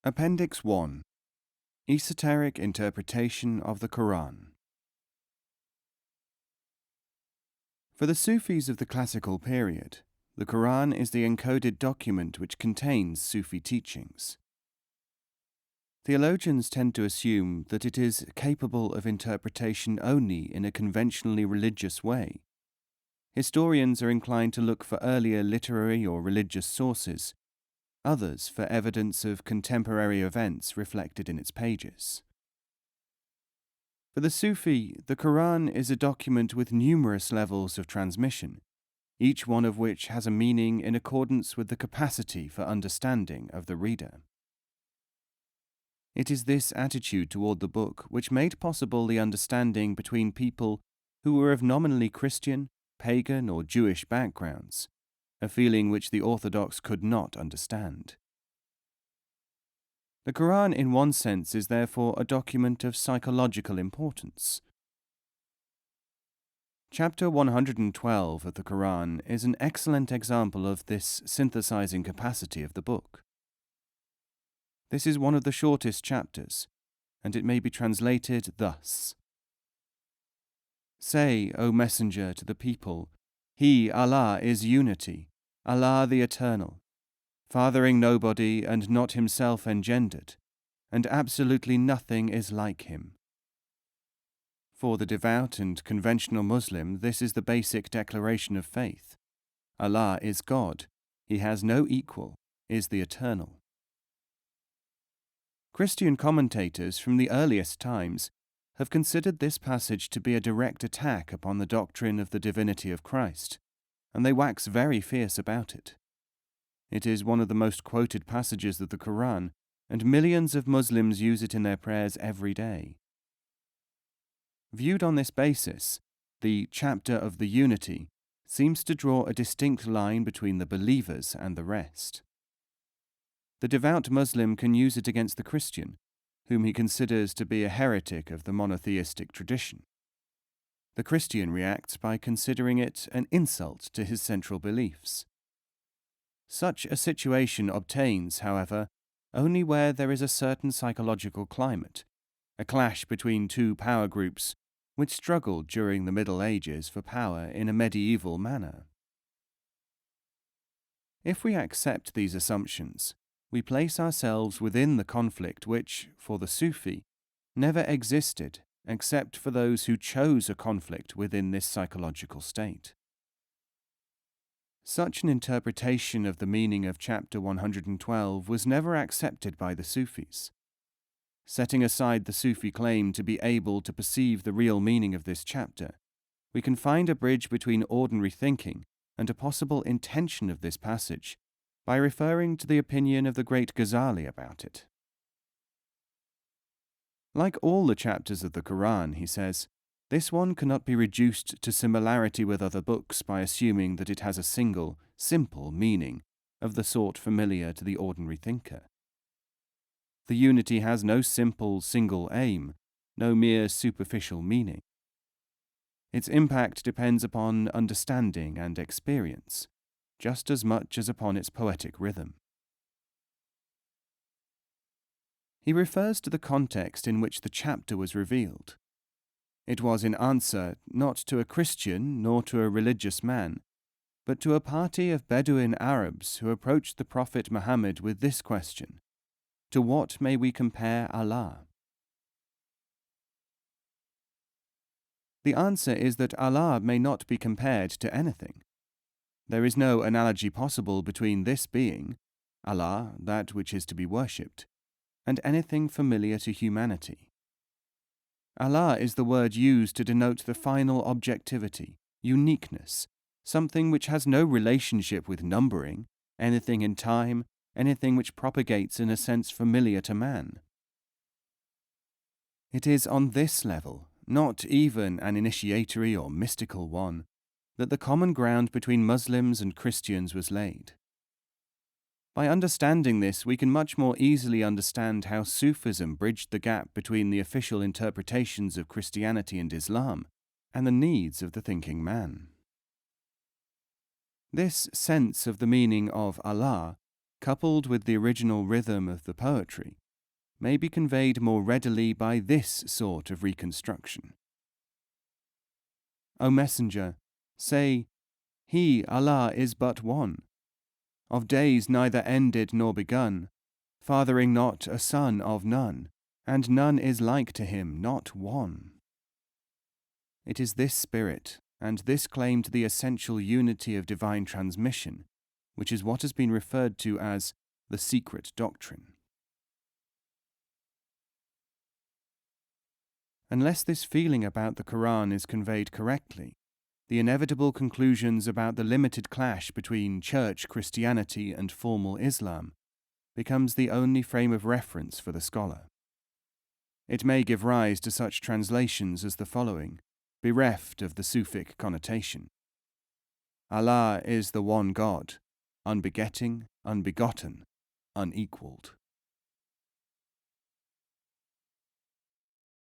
Appendix 1. Esoteric Interpretation of the Quran. For the Sufis of the classical period, the Quran is the encoded document which contains Sufi teachings. Theologians tend to assume that it is capable of interpretation only in a conventionally religious way. Historians are inclined to look for earlier literary or religious sources, others for evidence of contemporary events reflected in its pages. For the Sufi, the Quran is a document with numerous levels of transmission, each one of which has a meaning in accordance with the capacity for understanding of the reader. It is this attitude toward the book which made possible the understanding between people who were of nominally Christian, pagan, or Jewish backgrounds, a feeling which the Orthodox could not understand. The Quran, in one sense, is therefore a document of psychological importance. Chapter 112 of the Quran is an excellent example of this synthesizing capacity of the book. This is one of the shortest chapters, and it may be translated thus. Say, O Messenger, to the people, He, Allah, is unity, Allah the Eternal, fathering nobody and not himself engendered, and absolutely nothing is like him. For the devout and conventional Muslim, this is the basic declaration of faith. Allah is God, He has no equal, is the Eternal. Christian commentators from the earliest times have considered this passage to be a direct attack upon the doctrine of the divinity of Christ, and they wax very fierce about it. It is one of the most quoted passages of the Quran, and millions of Muslims use it in their prayers every day. Viewed on this basis, the chapter of the unity seems to draw a distinct line between the believers and the rest. The devout Muslim can use it against the Christian, whom he considers to be a heretic of the monotheistic tradition. The Christian reacts by considering it an insult to his central beliefs. Such a situation obtains, however, only where there is a certain psychological climate, a clash between two power groups which struggled during the Middle Ages for power in a medieval manner. If we accept these assumptions, we place ourselves within the conflict which, for the Sufi, never existed except for those who chose a conflict within this psychological state. Such an interpretation of the meaning of chapter 112 was never accepted by the Sufis. Setting aside the Sufi claim to be able to perceive the real meaning of this chapter, we can find a bridge between ordinary thinking and a possible intention of this passage by referring to the opinion of the great Ghazali about it. Like all the chapters of the Quran, he says, this one cannot be reduced to similarity with other books by assuming that it has a single, simple meaning of the sort familiar to the ordinary thinker. The unity has no simple, single aim, no mere superficial meaning. Its impact depends upon understanding and experience, just as much as upon its poetic rhythm. He refers to the context in which the chapter was revealed. It was in answer not to a Christian nor to a religious man, but to a party of Bedouin Arabs who approached the Prophet Muhammad with this question: to what may we compare Allah? The answer is that Allah may not be compared to anything. There is no analogy possible between this being, Allah, that which is to be worshipped, and anything familiar to humanity. Allah is the word used to denote the final objectivity, uniqueness, something which has no relationship with numbering, anything in time, anything which propagates in a sense familiar to man. It is on this level, not even an initiatory or mystical one, that the common ground between Muslims and Christians was laid. By understanding this, we can much more easily understand how Sufism bridged the gap between the official interpretations of Christianity and Islam and the needs of the thinking man. This sense of the meaning of Allah coupled with the original rhythm of the poetry, may be conveyed more readily by this sort of reconstruction. O Messenger, say, He, Allah, is but one, of days neither ended nor begun, fathering not a son of none, and none is like to him, not one. It is this spirit, and this claim to the essential unity of divine transmission, which is what has been referred to as the secret doctrine. Unless this feeling about the Quran is conveyed correctly, the inevitable conclusions about the limited clash between church Christianity and formal Islam becomes the only frame of reference for the scholar. It may give rise to such translations as the following, bereft of the Sufic connotation. Allah is the one God, unbegetting, unbegotten, unequalled.